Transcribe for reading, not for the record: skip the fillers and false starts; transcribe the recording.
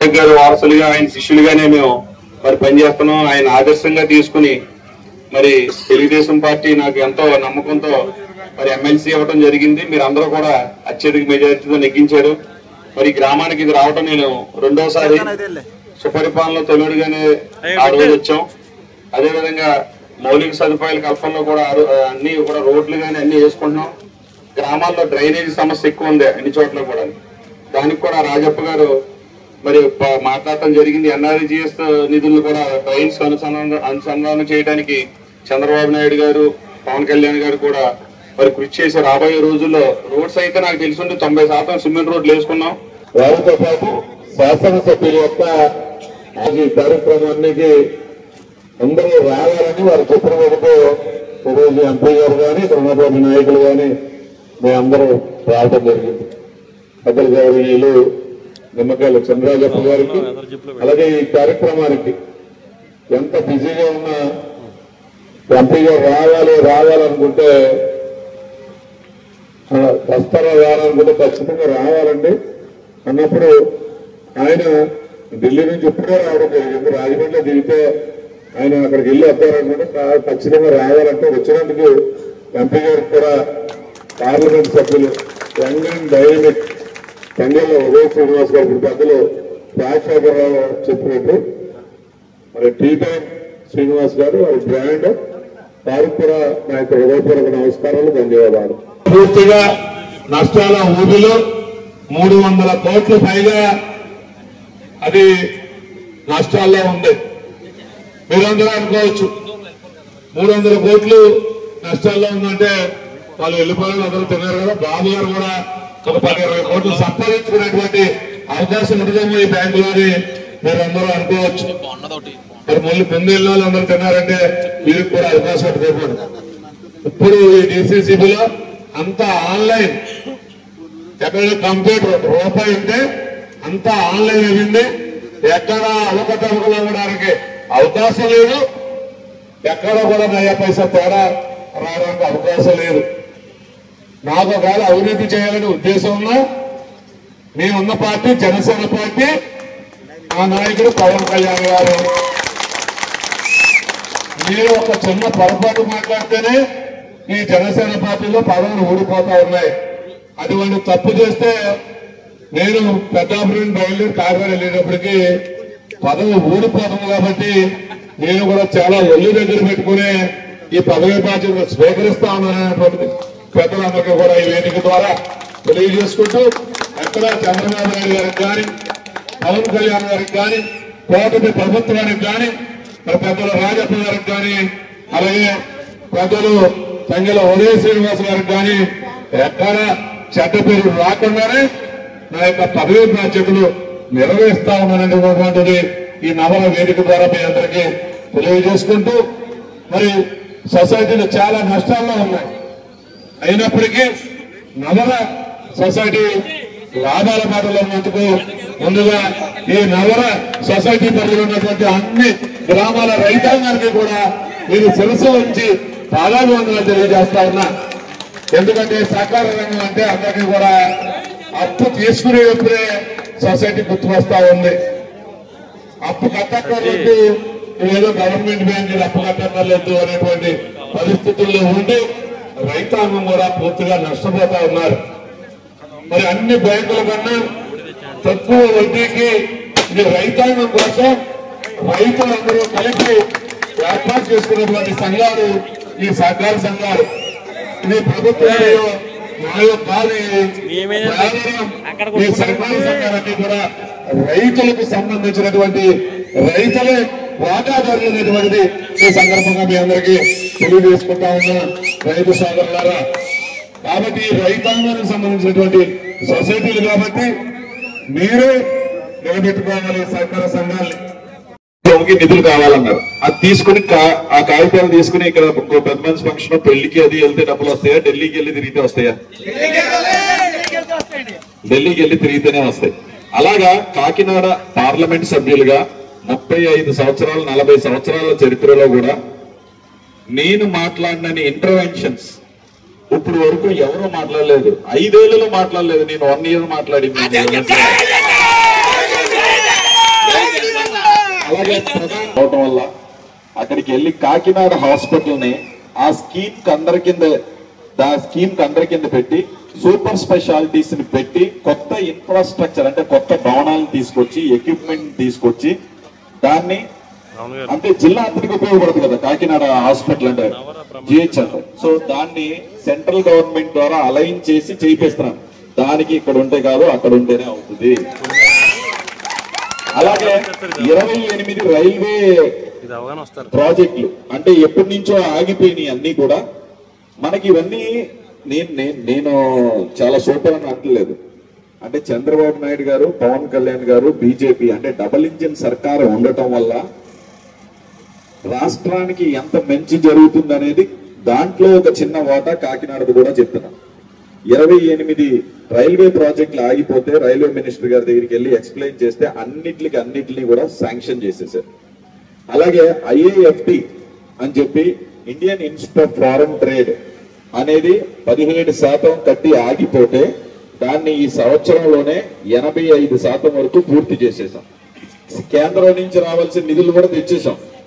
గారు వారసులుగా ఆయన శిష్యులుగానే మేము మరి పనిచేస్తున్నాం. ఆయన ఆదర్శంగా తీసుకుని మరి తెలుగుదేశం పార్టీ నాకు ఎంతో నమ్మకంతో మరి ఎమ్మెల్సీ ఇవ్వడం జరిగింది. మీరు అందరూ కూడా అత్యధిక మెజారిటీతో నెగ్గించారు. మరి గ్రామానికి ఇది రావడం నేను రెండోసారి సుపరిపాలన తొలుడుగానే ఆ రోజు వచ్చాం. అదేవిధంగా మౌలిక సదుపాయాల కల్పనలో కూడా అన్ని కూడా రోడ్లు కానీ అన్ని వేసుకుంటున్నాం. గ్రామాల్లో డ్రైనేజీ సమస్య ఎక్కువ ఉంది అన్ని చోట్ల కూడా. దానికి కూడా రాజప్ప గారు మరి మాట్లాడటం జరిగింది. ఎన్ఆర్జీఎస్ నిధులను కూడా డ్రైన్స్ అనుసంధానం చేయడానికి చంద్రబాబు నాయుడు గారు, పవన్ కళ్యాణ్ గారు కూడా మరి కృషి చేసి రాబోయే రోజుల్లో రోడ్స్ అయితే నాకు తెలిసి 90% సిమెంట్ రోడ్లు వేసుకున్నాం. వారితో పాటు శాసనసభ్యుల యొక్క కార్యక్రమానికి అందరూ రావాలని వారు చెప్పిన వరకు ఈరోజు ఎంపీ గారు కానీ ఉన్నటువంటి నాయకులు కానీ మేమందరూ రావడం జరిగింది. పెద్దల గౌరవనీయులు నిమ్మకాయల చంద్రరాజప్ప గారికి, అలాగే ఈ కార్యక్రమానికి ఎంత బిజీగా ఉన్నా ఎంపీ గారు రావాలనుకుంటే వస్తారా రావాలనుకుంటే ఖచ్చితంగా రావాలండి అన్నప్పుడు ఆయన ఢిల్లీ నుంచి ఇప్పుడే రావడం జరిగింది. రాజమండ్రిలో దిగితే ఆయన అక్కడికి వెళ్ళి వస్తారనుకుంటే ఖచ్చితంగా రావాలంటే వచ్చినందుకు ఎంపీ గారికి కూడా పార్లమెంట్ సభ్యులు యంగ్ అండ్ డైనమిక్ తండ్రిలో ఉదయ శ్రీనివాస్ గారికి పెద్దలు రాజశేఖరరావు చెప్పినట్టు మరి టీ టైం శ్రీనివాస్ గారు వారి బ్రాండ్ వారికి కూడా నా యొక్క హృదయపూర్వక నమస్కారాలు, ధన్యవాదాలు. పూర్తిగా నష్టాల ఊబిలో 300 కోట్ల పైగా అది నష్టాల్లో ఉంది. మీరందరూ అనుకోవచ్చు 300 కోట్లు నష్టాల్లో ఉందంటే వాళ్ళు వెళ్ళిపోయారు, అందరూ తిన్నారు కదా. బాబు గారు కూడా ఒక 10-20 కోట్లు సంపాదించుకునేటువంటి అవకాశం ఉంటుందేమో ఈ బ్యాంకులోని మీరందరూ అనుకోవచ్చు. మరి ముందు అందరూ తిన్నారంటే వీరికి కూడా అవకాశం ఉంటుంది. ఇప్పుడు ఈ డిసిసిబిలో అంతా ఆన్లైన్, ఎక్కడ కంప్యూటర్ రూపాయి ఉంటే అంతా ఆన్లైన్ అయింది. ఎక్కడ అవకతవకలు అవ్వడానికి అవకాశం లేదు, ఎక్కడ కూడా నయా పైసా తేడా రావడానికి అవకాశం లేదు. నాకు ఒకవేళ అవినీతి చేయాలనే ఉద్దేశం ఉన్నా మేమున్న పార్టీ జనసేన పార్టీ, మా నాయకుడు పవన్ కళ్యాణ్ గారు. మీరు ఒక చిన్న పొరపాటు మాట్లాడితేనే ఈ జనసేన పార్టీలో పదవులు ఊడిపోతా ఉన్నాయి. అటువంటి తప్పు చేస్తే నేను పెద్దాపురం బయలుదేరి కాకినాడ వెళ్ళేటప్పటికీ పదవి ఊడిపోతుంది. కాబట్టి నేను కూడా చాలా ఒళ్ళు దగ్గర పెట్టుకుని ఈ పదవి బాధ్యతలు స్వీకరిస్తా ఉన్నాననేటువంటిది పెద్దలందరికీ కూడా ఈ వేదిక ద్వారా తెలియజేసుకుంటూ, ఎక్కడ చంద్రబాబు నాయుడు గారికి కానీ పవన్ కళ్యాణ్ గారికి కానీ కోటమి ప్రభుత్వానికి కానీ మరి పెద్దల రాజప్ప గారికి కానీ అలాగే పెద్దలు తంగెల ఉదయ శ్రీనివాస్ గారికి కానీ ఎక్కడ చెడ్డ పేరు రాకుండానే నా యొక్క పదవి బాధ్యతలు నిర్వహిస్తా ఉన్నాననేటువంటిది ఈ నవల వేదిక ద్వారా మీ అందరికీ తెలియజేసుకుంటూ, మరి సొసైటీలు చాలా నష్టాల్లో ఉన్నాయి. అయినప్పటికీ నవల సొసైటీ లాభాల బాటలో ఉన్నందుకు ముందుగా ఈ నవల సొసైటీ పరిధిలో ఉన్నటువంటి అన్ని గ్రామాల రైతాంగానికి కూడా మీరు శిరస్సు ఉంచి పాదాభివందనలు తెలియజేస్తా ఉన్నా. ఎందుకంటే సహకార రంగం అంటే అందరికీ కూడా అప్పు తీసుకునేటప్పుడే సొసైటీ గుర్తుకొస్తా ఉంది. అప్పు కట్టక్కర్లేదు, ఏదో గవర్నమెంట్ బ్యాంకులు అప్పు కట్టక్కర్లేదు అనేటువంటి పరిస్థితుల్లో ఉండి రైతాంగం కూడా పూర్తిగా నష్టపోతా ఉన్నారు. మరి అన్ని బ్యాంకుల కన్నా తక్కువ వడ్డీకి ఇది రైతాంగం కోసం రైతులందరూ కలిపి ఏర్పాటు చేసుకున్నటువంటి సంఘాలు ఈ సహకార సంఘాలు. ఇది ప్రభుత్వంలో కాదు. ఈ సహకార సంఘాలన్నీ కూడా రైతులకు సంబంధించినటువంటి రైతులే వాటాదారులు అనేటువంటిది ఈ సందర్భంగా మీ అందరికీ తెలియజేసుకుంటా ఉన్నా రైతు సోదరులారా. కాబట్టి రైతాంగానికి సంబంధించినటువంటి సొసైటీలు కాబట్టి మీరు నిలబెట్టుకోవాలి సహకార సంఘాలని. నిధులు కావాలన్నారు, అది తీసుకుని ఆ కాగితాలు తీసుకుని ఇక్కడ పెద్ద మంచి ఫంక్షన్ పెళ్లికి అది వెళ్తే డబ్బులు వస్తాయా? ఢిల్లీకి వెళ్ళి తిరిగితే వస్తాయా? ఢిల్లీకి వెళ్ళి తిరిగితేనే వస్తాయి. అలాగా కాకినాడ పార్లమెంట్ సభ్యులుగా 35 సంవత్సరాలు 40 సంవత్సరాల చరిత్రలో కూడా నేను మాట్లాడినని ఇంటర్వెన్షన్స్ ఇప్పుడు వరకు ఎవరూ మాట్లాడలేదు. 5 ఏళ్లలో మాట్లాడలేదు. నేను 1 ఇయర్ మాట్లాడింది. అక్కడికి వెళ్ళి కాకినాడ హాస్పిటల్ని ఆ స్కీమ్ అందరి కింద పెట్టి సూపర్ స్పెషాలిటీస్ ని పెట్టి కొత్త ఇన్ఫ్రాస్ట్రక్చర్ అంటే కొత్త భవనాలను తీసుకొచ్చి ఎక్విప్మెంట్ తీసుకొచ్చి దాన్ని అంటే జిల్లా అంతటికి ఉపయోగపడుతుంది కదా కాకినాడ హాస్పిటల్ అంటే జిహెచ్ అంటే. సో దాన్ని సెంట్రల్ గవర్నమెంట్ ద్వారా అలైన్ చేసి చేయిస్తున్నాం. దానికి ఇక్కడ ఉంటే కాదు అక్కడ ఉంటేనే అవుతుంది. అలాగే 28 రైల్వే ప్రాజెక్టులు అంటే ఎప్పటి నుంచో ఆగిపోయినాయి అన్ని కూడా మనకి. ఇవన్నీ నేను చాలా సూపర్ అని అంటలేదు. అంటే చంద్రబాబు నాయుడు గారు, పవన్ కళ్యాణ్ గారు, బీజేపీ అంటే డబుల్ ఇంజిన్ సర్కారు ఉండటం వల్ల రాష్ట్రానికి ఎంత మంచి జరుగుతుంది అనేది దాంట్లో ఒక చిన్న వాటా కాకినాడది కూడా చెప్తున్నాం. 28 రైల్వే ప్రాజెక్టులు ఆగిపోతే రైల్వే మినిస్టర్ గారి దగ్గరికి వెళ్ళి ఎక్స్ప్లెయిన్ చేస్తే అన్నిటిని కూడా శాంక్షన్ చేసేసారు. అలాగే IAFT అని చెప్పి Indian institute of foreign trade అనేది 17% కట్టి ఆగిపోతే దాన్ని ఈ సంవత్సరంలోనే 85% వరకు పూర్తి చేసేసాం. కేంద్రం నుంచి రావాల్సిన నిధులు కూడా తెచ్చేసాం.